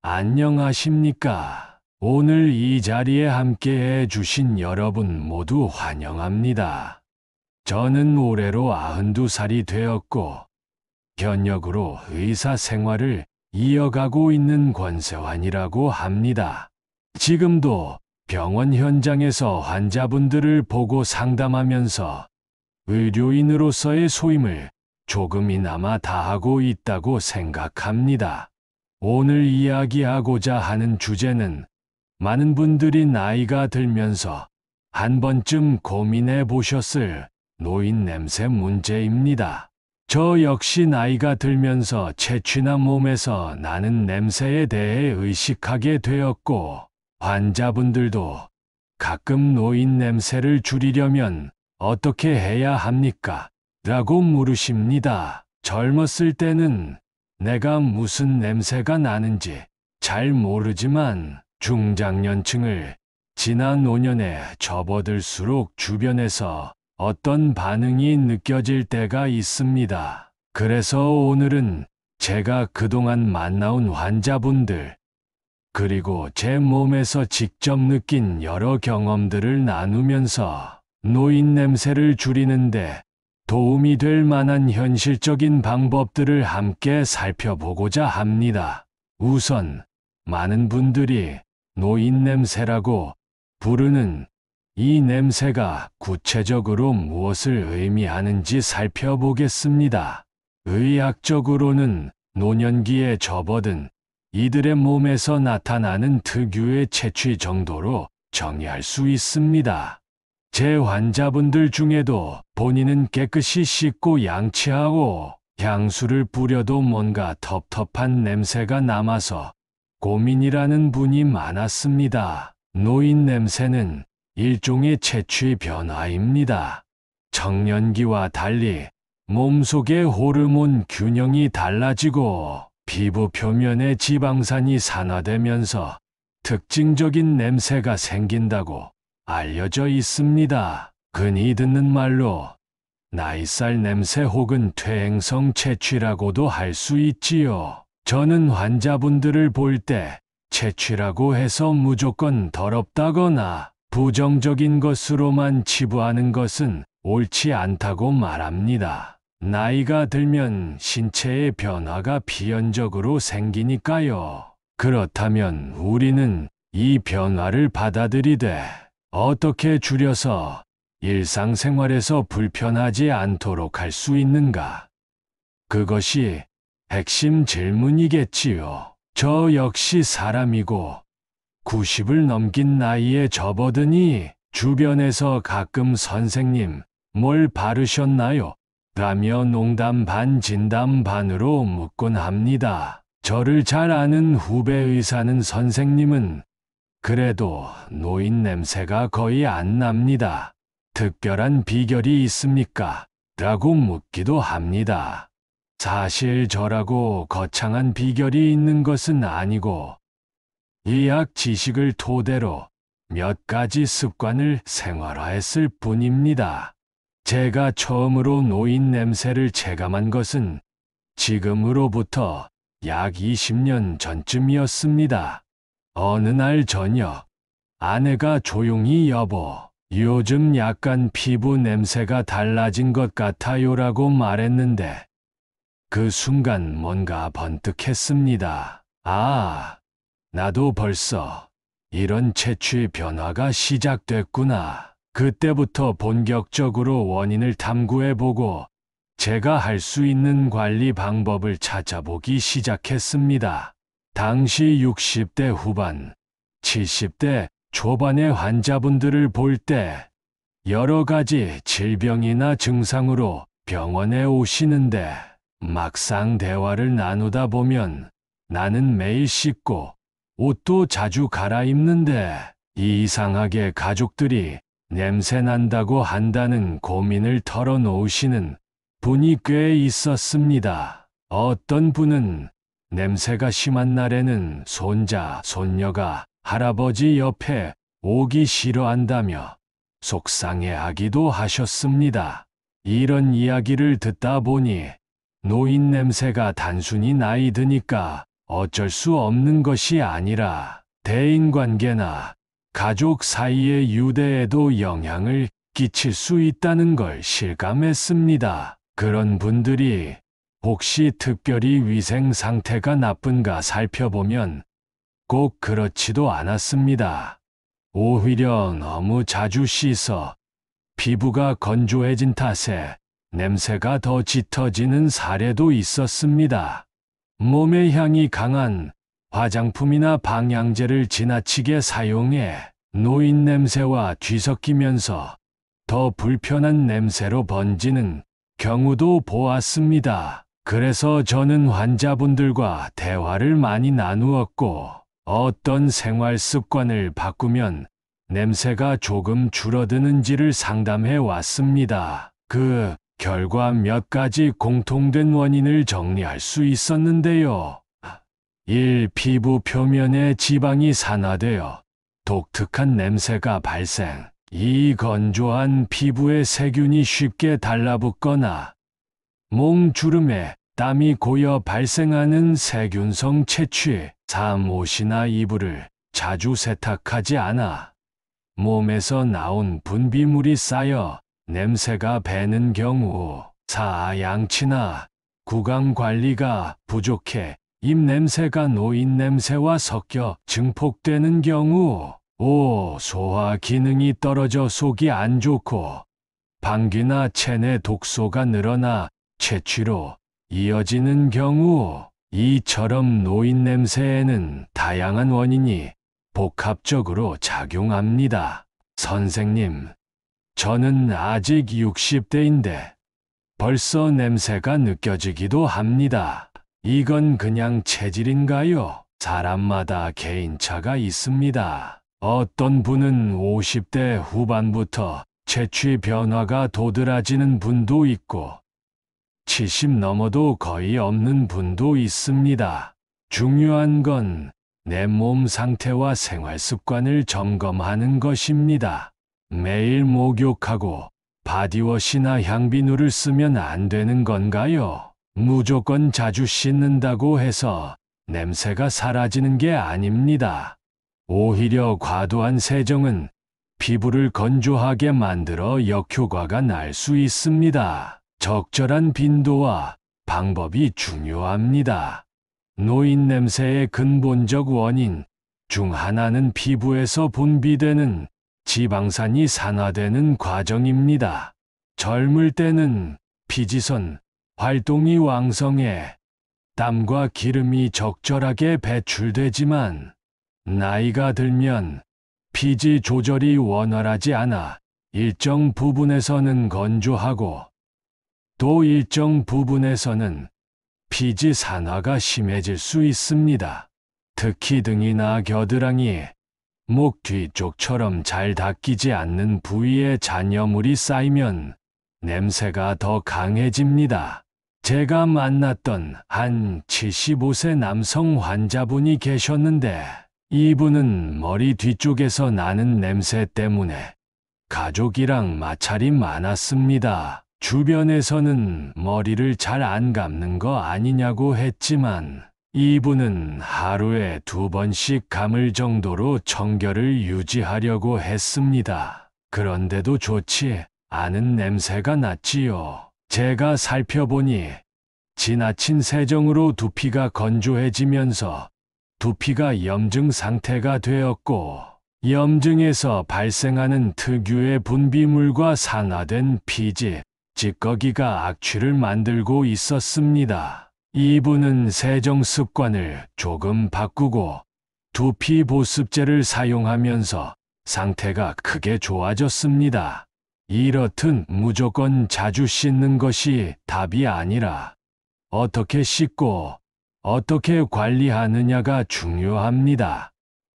안녕하십니까. 오늘 이 자리에 함께해 주신 여러분 모두 환영합니다. 저는 올해로 92살이 되었고, 현역으로 의사 생활을 이어가고 있는 권세환이라고 합니다. 지금도 병원 현장에서 환자분들을 보고 상담하면서 의료인으로서의 소임을 조금이나마 다하고 있다고 생각합니다. 오늘 이야기하고자 하는 주제는 많은 분들이 나이가 들면서 한 번쯤 고민해 보셨을 노인 냄새 문제입니다. 저 역시 나이가 들면서 체취나 몸에서 나는 냄새에 대해 의식하게 되었고, 환자분들도 가끔 노인 냄새를 줄이려면 어떻게 해야 합니까? 라고 물으십니다. 젊었을 때는 내가 무슨 냄새가 나는지 잘 모르지만 중장년층을 지나 노년에 접어들수록 주변에서 어떤 반응이 느껴질 때가 있습니다. 그래서 오늘은 제가 그동안 만나온 환자분들, 그리고 제 몸에서 직접 느낀 여러 경험들을 나누면서 노인 냄새를 줄이는데 도움이 될 만한 현실적인 방법들을 함께 살펴보고자 합니다. 우선 많은 분들이 노인 냄새라고 부르는 이 냄새가 구체적으로 무엇을 의미하는지 살펴보겠습니다. 의학적으로는 노년기에 접어든 이들의 몸에서 나타나는 특유의 체취 정도로 정의할 수 있습니다. 제 환자분들 중에도 본인은 깨끗이 씻고 양치하고 향수를 뿌려도 뭔가 텁텁한 냄새가 남아서 고민이라는 분이 많았습니다. 노인 냄새는 일종의 체취 변화입니다. 청년기와 달리 몸속의 호르몬 균형이 달라지고 피부 표면의 지방산이 산화되면서 특징적인 냄새가 생긴다고 알려져 있습니다. 흔히 듣는 말로 나이살 냄새 혹은 퇴행성 체취라고도 할 수 있지요. 저는 환자분들을 볼 때 체취라고 해서 무조건 더럽다거나 부정적인 것으로만 치부하는 것은 옳지 않다고 말합니다. 나이가 들면 신체의 변화가 필연적으로 생기니까요. 그렇다면 우리는 이 변화를 받아들이되 어떻게 줄여서 일상생활에서 불편하지 않도록 할 수 있는가? 그것이 핵심 질문이겠지요. 저 역시 사람이고 90을 넘긴 나이에 접어드니 주변에서 가끔 선생님, 뭘 바르셨나요? 라며 농담 반 진담 반으로 묻곤 합니다. 저를 잘 아는 후배 의사는 선생님은 그래도 노인 냄새가 거의 안 납니다. 특별한 비결이 있습니까? 라고 묻기도 합니다. 사실 저라고 거창한 비결이 있는 것은 아니고 의학 지식을 토대로 몇 가지 습관을 생활화했을 뿐입니다. 제가 처음으로 노인 냄새를 체감한 것은 지금으로부터 약 20년 전쯤이었습니다. 어느 날 저녁, 아내가 조용히 여보, 요즘 약간 피부 냄새가 달라진 것 같아요라고 말했는데 그 순간 뭔가 번뜩했습니다. 아, 나도 벌써 이런 체취 변화가 시작됐구나. 그때부터 본격적으로 원인을 탐구해보고 제가 할 수 있는 관리 방법을 찾아보기 시작했습니다. 당시 60대 후반, 70대 초반의 환자분들을 볼 때 여러 가지 질병이나 증상으로 병원에 오시는데 막상 대화를 나누다 보면 나는 매일 씻고 옷도 자주 갈아입는데 이상하게 가족들이 냄새 난다고 한다는 고민을 털어놓으시는 분이 꽤 있었습니다. 어떤 분은 냄새가 심한 날에는 손자, 손녀가 할아버지 옆에 오기 싫어한다며 속상해하기도 하셨습니다. 이런 이야기를 듣다 보니 노인 냄새가 단순히 나이 드니까 어쩔 수 없는 것이 아니라 대인관계나 가족 사이의 유대에도 영향을 끼칠 수 있다는 걸 실감했습니다. 그런 분들이 혹시 특별히 위생 상태가 나쁜가 살펴보면 꼭 그렇지도 않았습니다. 오히려 너무 자주 씻어 피부가 건조해진 탓에 냄새가 더 짙어지는 사례도 있었습니다. 몸의 향이 강한 화장품이나 방향제를 지나치게 사용해 노인 냄새와 뒤섞이면서 더 불편한 냄새로 번지는 경우도 보았습니다. 그래서 저는 환자분들과 대화를 많이 나누었고, 어떤 생활 습관을 바꾸면 냄새가 조금 줄어드는지를 상담해 왔습니다. 그 결과 몇 가지 공통된 원인을 정리할 수 있었는데요. 1. 피부 표면에 지방이 산화되어 독특한 냄새가 발생. 2. 건조한 피부에 세균이 쉽게 달라붙거나 몸주름에 땀이 고여 발생하는 세균성 채취. 3. 옷이나 이불을 자주 세탁하지 않아 몸에서 나온 분비물이 쌓여 냄새가 배는 경우. 4. 양치나 구강 관리가 부족해 입냄새가 노인 냄새와 섞여 증폭되는 경우. 5. 소화 기능이 떨어져 속이 안 좋고 방귀나 체내 독소가 늘어나 채취로 이어지는 경우. 이처럼 노인 냄새에는 다양한 원인이 복합적으로 작용합니다. 선생님, 저는 아직 60대인데 벌써 냄새가 느껴지기도 합니다. 이건 그냥 체질인가요? 사람마다 개인차가 있습니다. 어떤 분은 50대 후반부터 채취 변화가 도드라지는 분도 있고 70 넘어도 거의 없는 분도 있습니다. 중요한 건 내 몸 상태와 생활 습관을 점검하는 것입니다. 매일 목욕하고 바디워시나 향비누를 쓰면 안 되는 건가요? 무조건 자주 씻는다고 해서 냄새가 사라지는 게 아닙니다. 오히려 과도한 세정은 피부를 건조하게 만들어 역효과가 날 수 있습니다. 적절한 빈도와 방법이 중요합니다. 노인 냄새의 근본적 원인 중 하나는 피부에서 분비되는 지방산이 산화되는 과정입니다. 젊을 때는 피지선 활동이 왕성해 땀과 기름이 적절하게 배출되지만 나이가 들면 피지 조절이 원활하지 않아 일정 부분에서는 건조하고 또 일정 부분에서는 피지 산화가 심해질 수 있습니다. 특히 등이나 겨드랑이, 목 뒤쪽처럼 잘 닦이지 않는 부위에 잔여물이 쌓이면 냄새가 더 강해집니다. 제가 만났던 한 75세 남성 환자분이 계셨는데 이분은 머리 뒤쪽에서 나는 냄새 때문에 가족이랑 마찰이 많았습니다. 주변에서는 머리를 잘 안 감는 거 아니냐고 했지만 이분은 하루에 2번씩 감을 정도로 청결을 유지하려고 했습니다. 그런데도 좋지 않은 냄새가 났지요. 제가 살펴보니 지나친 세정으로 두피가 건조해지면서 두피가 염증 상태가 되었고 염증에서 발생하는 특유의 분비물과 산화된 피지, 찌꺼기가 악취를 만들고 있었습니다. 이분은 세정 습관을 조금 바꾸고 두피 보습제를 사용하면서 상태가 크게 좋아졌습니다. 이렇듯 무조건 자주 씻는 것이 답이 아니라 어떻게 씻고 어떻게 관리하느냐가 중요합니다.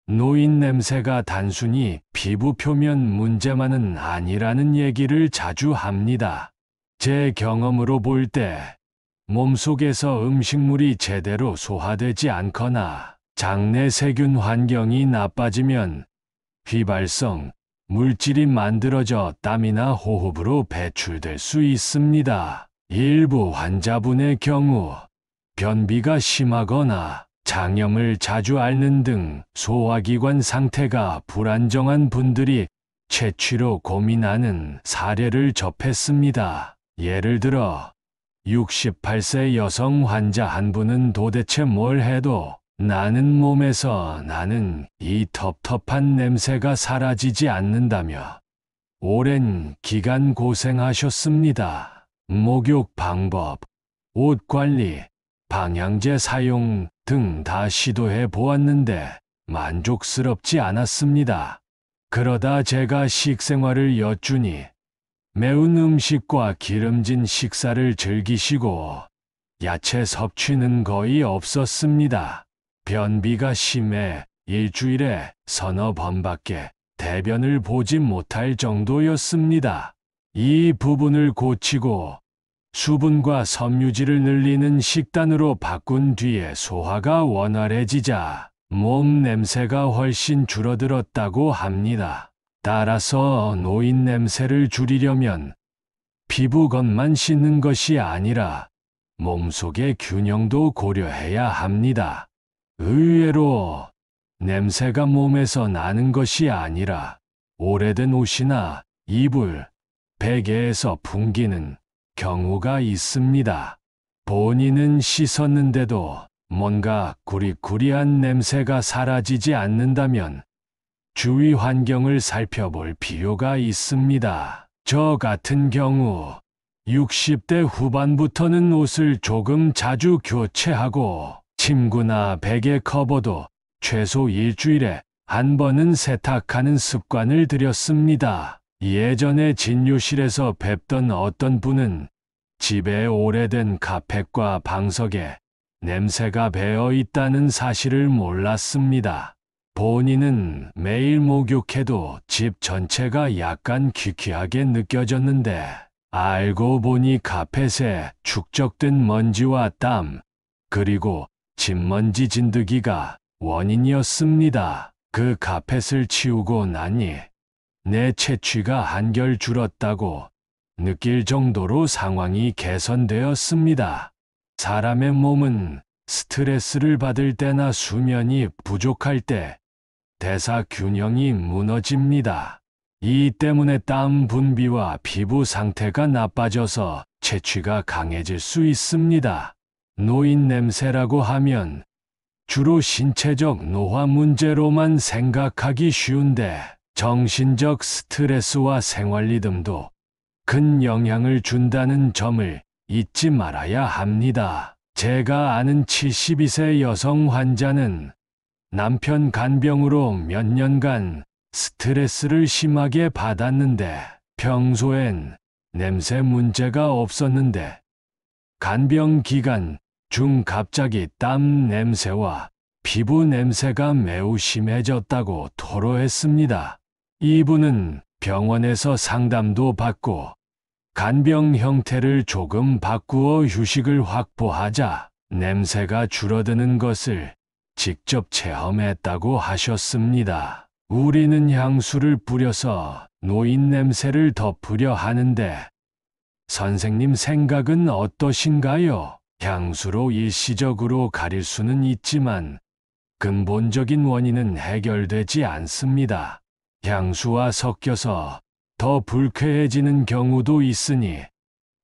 노인 냄새가 단순히 피부 표면 문제만은 아니라는 얘기를 자주 합니다. 제 경험으로 볼 때 몸속에서 음식물이 제대로 소화되지 않거나 장내 세균 환경이 나빠지면 휘발성 물질이 만들어져 땀이나 호흡으로 배출될 수 있습니다. 일부 환자분의 경우 변비가 심하거나 장염을 자주 앓는 등 소화기관 상태가 불안정한 분들이 채취로 고민하는 사례를 접했습니다. 예를 들어 68세 여성 환자 한 분은 도대체 뭘 해도 나는 몸에서 나는 이 텁텁한 냄새가 사라지지 않는다며 오랜 기간 고생하셨습니다. 목욕 방법, 옷 관리, 방향제 사용 등 다 시도해 보았는데 만족스럽지 않았습니다. 그러다 제가 식생활을 여쭈니 매운 음식과 기름진 식사를 즐기시고 야채 섭취는 거의 없었습니다. 변비가 심해 일주일에 서너 번밖에 대변을 보지 못할 정도였습니다. 이 부분을 고치고 수분과 섬유질을 늘리는 식단으로 바꾼 뒤에 소화가 원활해지자 몸 냄새가 훨씬 줄어들었다고 합니다. 따라서 노인 냄새를 줄이려면 피부 겉만 씻는 것이 아니라 몸속의 균형도 고려해야 합니다. 의외로 냄새가 몸에서 나는 것이 아니라 오래된 옷이나 이불, 베개에서 풍기는 경우가 있습니다. 본인은 씻었는데도 뭔가 구리구리한 냄새가 사라지지 않는다면 주위 환경을 살펴볼 필요가 있습니다. 저 같은 경우 60대 후반부터는 옷을 조금 자주 교체하고 침구나 베개 커버도 최소 일주일에 한 번은 세탁하는 습관을 들였습니다. 예전에 진료실에서 뵙던 어떤 분은 집에 오래된 카펫과 방석에 냄새가 배어 있다는 사실을 몰랐습니다. 본인은 매일 목욕해도 집 전체가 약간 기괴하게 느껴졌는데 알고 보니 카펫에 축적된 먼지와 땀, 그리고 집먼지 진드기가 원인이었습니다. 그 카펫을 치우고 나니 내 채취가 한결 줄었다고 느낄 정도로 상황이 개선되었습니다. 사람의 몸은 스트레스를 받을 때나 수면이 부족할 때 대사 균형이 무너집니다. 이 때문에 땀 분비와 피부 상태가 나빠져서 채취가 강해질 수 있습니다. 노인 냄새라고 하면 주로 신체적 노화 문제로만 생각하기 쉬운데 정신적 스트레스와 생활 리듬도 큰 영향을 준다는 점을 잊지 말아야 합니다. 제가 아는 72세 여성 환자는 남편 간병으로 몇 년간 스트레스를 심하게 받았는데 평소엔 냄새 문제가 없었는데 간병 기간 중 갑자기 땀 냄새와 피부 냄새가 매우 심해졌다고 토로했습니다. 이분은 병원에서 상담도 받고 간병 형태를 조금 바꾸어 휴식을 확보하자 냄새가 줄어드는 것을 직접 체험했다고 하셨습니다. 우리는 향수를 뿌려서 노인 냄새를 덮으려 하는데 선생님 생각은 어떠신가요? 향수로 일시적으로 가릴 수는 있지만 근본적인 원인은 해결되지 않습니다. 향수와 섞여서 더 불쾌해지는 경우도 있으니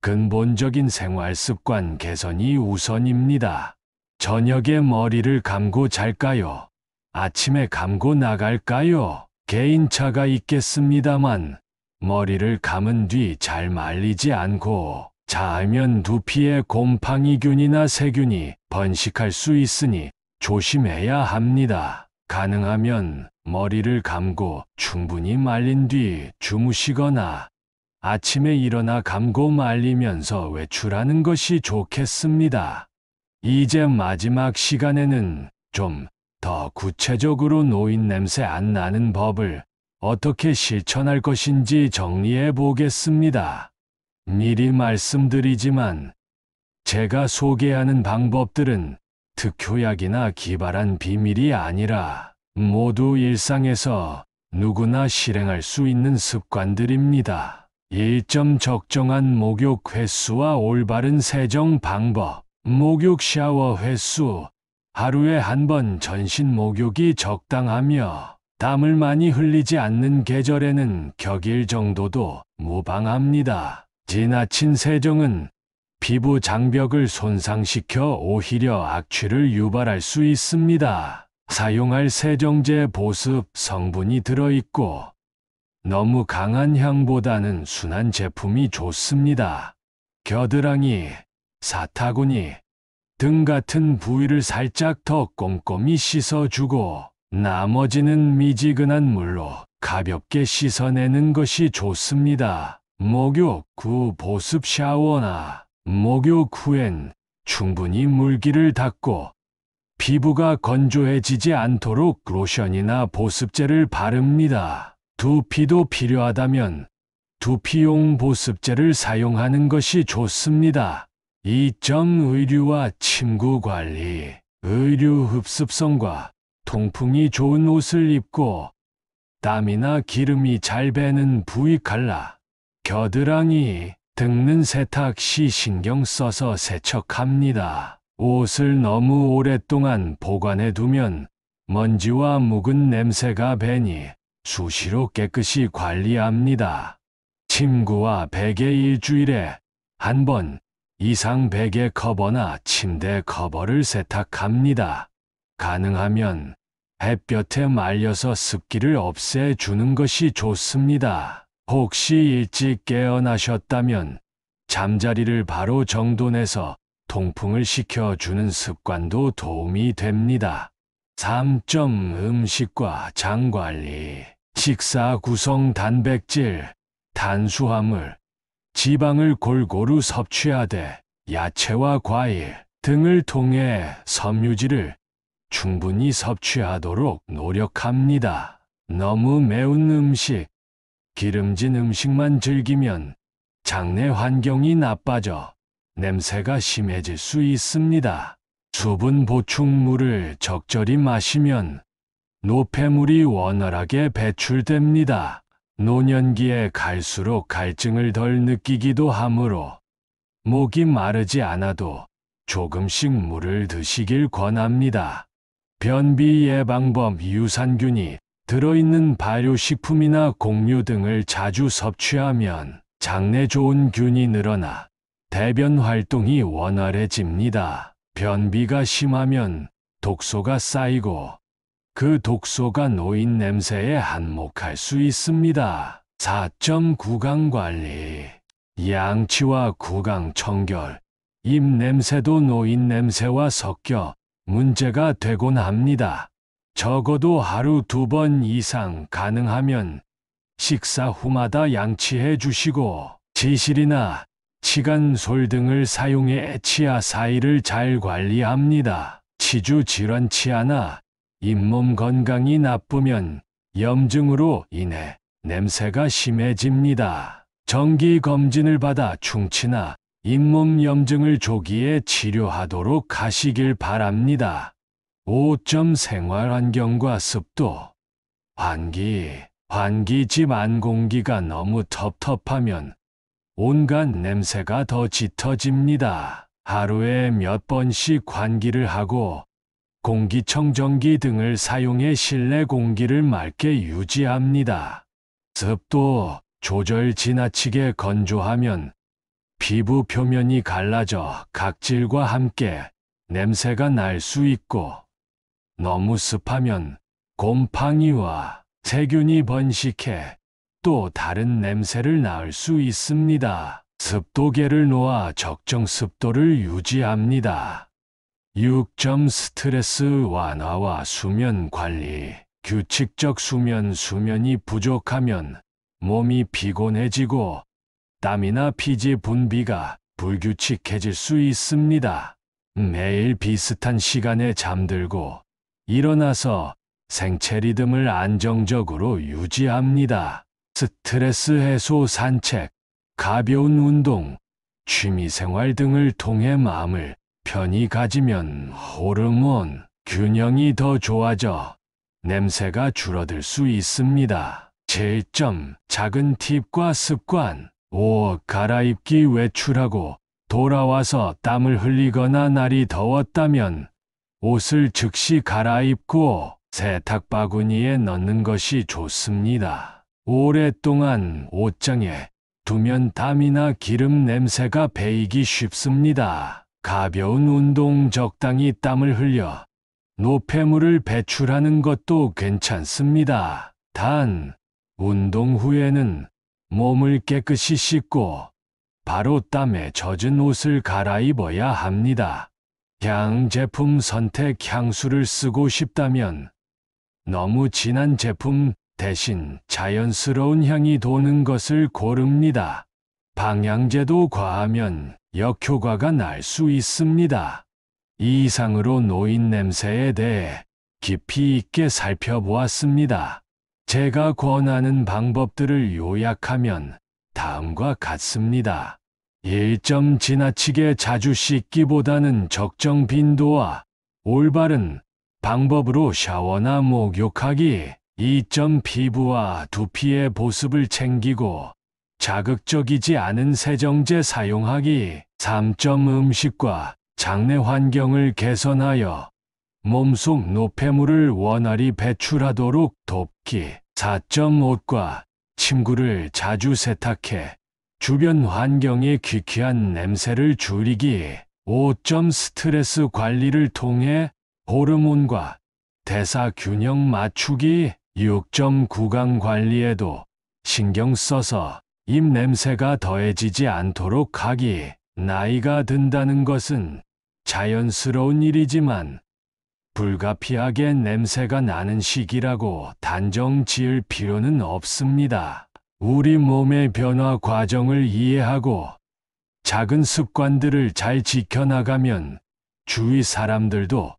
근본적인 생활 습관 개선이 우선입니다. 저녁에 머리를 감고 잘까요? 아침에 감고 나갈까요? 개인차가 있겠습니다만 머리를 감은 뒤 잘 말리지 않고 자면 두피에 곰팡이균이나 세균이 번식할 수 있으니 조심해야 합니다. 가능하면 머리를 감고 충분히 말린 뒤 주무시거나 아침에 일어나 감고 말리면서 외출하는 것이 좋겠습니다. 이제 마지막 시간에는 좀 더 구체적으로 노인 냄새 안 나는 법을 어떻게 실천할 것인지 정리해 보겠습니다. 미리 말씀드리지만 제가 소개하는 방법들은 특효약이나 기발한 비밀이 아니라 모두 일상에서 누구나 실행할 수 있는 습관들입니다. 1점 적정한 목욕 횟수와 올바른 세정 방법. 목욕 샤워 횟수. 하루에 한 번 전신 목욕이 적당하며 땀을 많이 흘리지 않는 계절에는 격일 정도도 무방합니다. 지나친 세정은 피부 장벽을 손상시켜 오히려 악취를 유발할 수 있습니다. 사용할 세정제 보습 성분이 들어있고 너무 강한 향보다는 순한 제품이 좋습니다. 겨드랑이, 사타구니 등 같은 부위를 살짝 더 꼼꼼히 씻어주고 나머지는 미지근한 물로 가볍게 씻어내는 것이 좋습니다. 목욕 후 보습 샤워나 목욕 후엔 충분히 물기를 닦고 피부가 건조해지지 않도록 로션이나 보습제를 바릅니다. 두피도 필요하다면 두피용 보습제를 사용하는 것이 좋습니다. 2점 의류와 침구 관리. 의류 흡습성과 통풍이 좋은 옷을 입고 땀이나 기름이 잘 배는 부위 칼라, 겨드랑이 등은 세탁 시 신경 써서 세척합니다. 옷을 너무 오랫동안 보관해 두면 먼지와 묵은 냄새가 배니 수시로 깨끗이 관리합니다. 침구와 베개 일주일에 한 번 이상 베개 커버나 침대 커버를 세탁합니다. 가능하면 햇볕에 말려서 습기를 없애주는 것이 좋습니다. 혹시 일찍 깨어나셨다면 잠자리를 바로 정돈해서 통풍을 시켜주는 습관도 도움이 됩니다. 3점 음식과 장 관리. 식사 구성 단백질, 탄수화물, 지방을 골고루 섭취하되 야채와 과일 등을 통해 섬유질을 충분히 섭취하도록 노력합니다. 너무 매운 음식, 기름진 음식만 즐기면 장내 환경이 나빠져 냄새가 심해질 수 있습니다. 수분 보충물을 적절히 마시면 노폐물이 원활하게 배출됩니다. 노년기에 갈수록 갈증을 덜 느끼기도 하므로 목이 마르지 않아도 조금씩 물을 드시길 권합니다. 변비 예방법. 유산균이 들어있는 발효식품이나 곡류 등을 자주 섭취하면 장내 좋은 균이 늘어나 대변 활동이 원활해집니다. 변비가 심하면 독소가 쌓이고 그 독소가 노인 냄새에 한몫할 수 있습니다. 4점 구강 관리. 양치와 구강 청결. 입 냄새도 노인 냄새와 섞여 문제가 되곤 합니다. 적어도 하루 2번 이상 가능하면 식사 후마다 양치해 주시고 지실이나 치간솔 등을 사용해 치아 사이를 잘 관리합니다. 치주 질환 치아나 잇몸 건강이 나쁘면 염증으로 인해 냄새가 심해집니다. 정기 검진을 받아 충치나 잇몸 염증을 조기에 치료하도록 하시길 바랍니다. 5점 생활환경과 습도. 환기 집 안 공기가 너무 텁텁하면 온갖 냄새가 더 짙어집니다. 하루에 몇 번씩 환기를 하고 공기청정기 등을 사용해 실내 공기를 맑게 유지합니다. 습도 조절. 지나치게 건조하면 피부 표면이 갈라져 각질과 함께 냄새가 날 수 있고 너무 습하면 곰팡이와 세균이 번식해 또 다른 냄새를 낳을 수 있습니다. 습도계를 놓아 적정 습도를 유지합니다. 6점 스트레스 완화와 수면 관리. 규칙적 수면이 부족하면 몸이 피곤해지고 땀이나 피지 분비가 불규칙해질 수 있습니다. 매일 비슷한 시간에 잠들고 일어나서 생체 리듬을 안정적으로 유지합니다. 스트레스 해소. 산책, 가벼운 운동, 취미생활 등을 통해 마음을 편히 가지면 호르몬 균형이 더 좋아져 냄새가 줄어들 수 있습니다. 7점 작은 팁과 습관. 옷 갈아입기. 외출하고 돌아와서 땀을 흘리거나 날이 더웠다면 옷을 즉시 갈아입고 세탁 바구니에 넣는 것이 좋습니다. 오랫동안 옷장에 두면 땀이나 기름 냄새가 배이기 쉽습니다. 가벼운 운동 적당히 땀을 흘려 노폐물을 배출하는 것도 괜찮습니다. 단, 운동 후에는 몸을 깨끗이 씻고 바로 땀에 젖은 옷을 갈아입어야 합니다. 향 제품 선택 향수를 쓰고 싶다면 너무 진한 제품 대신 자연스러운 향이 도는 것을 고릅니다. 방향제도 과하면 역효과가 날 수 있습니다. 이상으로 노인 냄새에 대해 깊이 있게 살펴보았습니다. 제가 권하는 방법들을 요약하면 다음과 같습니다. 1점 지나치게 자주 씻기보다는 적정 빈도와 올바른 방법으로 샤워나 목욕하기. 2점 피부와 두피의 보습을 챙기고 자극적이지 않은 세정제 사용하기. 3점 음식과 장내 환경을 개선하여 몸속 노폐물을 원활히 배출하도록 돕기. 4점 옷과 침구를 자주 세탁해 주변 환경의 귀쾌한 냄새를 줄이기. 5점 스트레스 관리를 통해 호르몬과 대사 균형 맞추기. 6점 구강 관리에도 신경 써서 입 냄새가 더해지지 않도록 하기. 나이가 든다는 것은 자연스러운 일이지만 불가피하게 냄새가 나는 시기라고 단정 지을 필요는 없습니다. 우리 몸의 변화 과정을 이해하고 작은 습관들을 잘 지켜나가면 주위 사람들도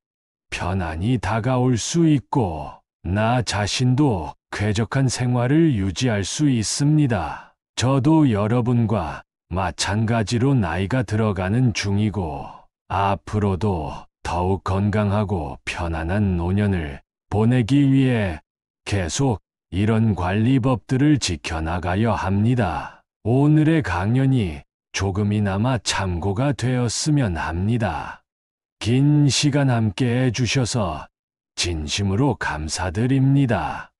편안히 다가올 수 있고 나 자신도 쾌적한 생활을 유지할 수 있습니다. 저도 여러분과 마찬가지로 나이가 들어가는 중이고 앞으로도 더욱 건강하고 편안한 노년을 보내기 위해 계속 이런 관리법들을 지켜나가야 합니다. 오늘의 강연이 조금이나마 참고가 되었으면 합니다. 긴 시간 함께 해주셔서 진심으로 감사드립니다.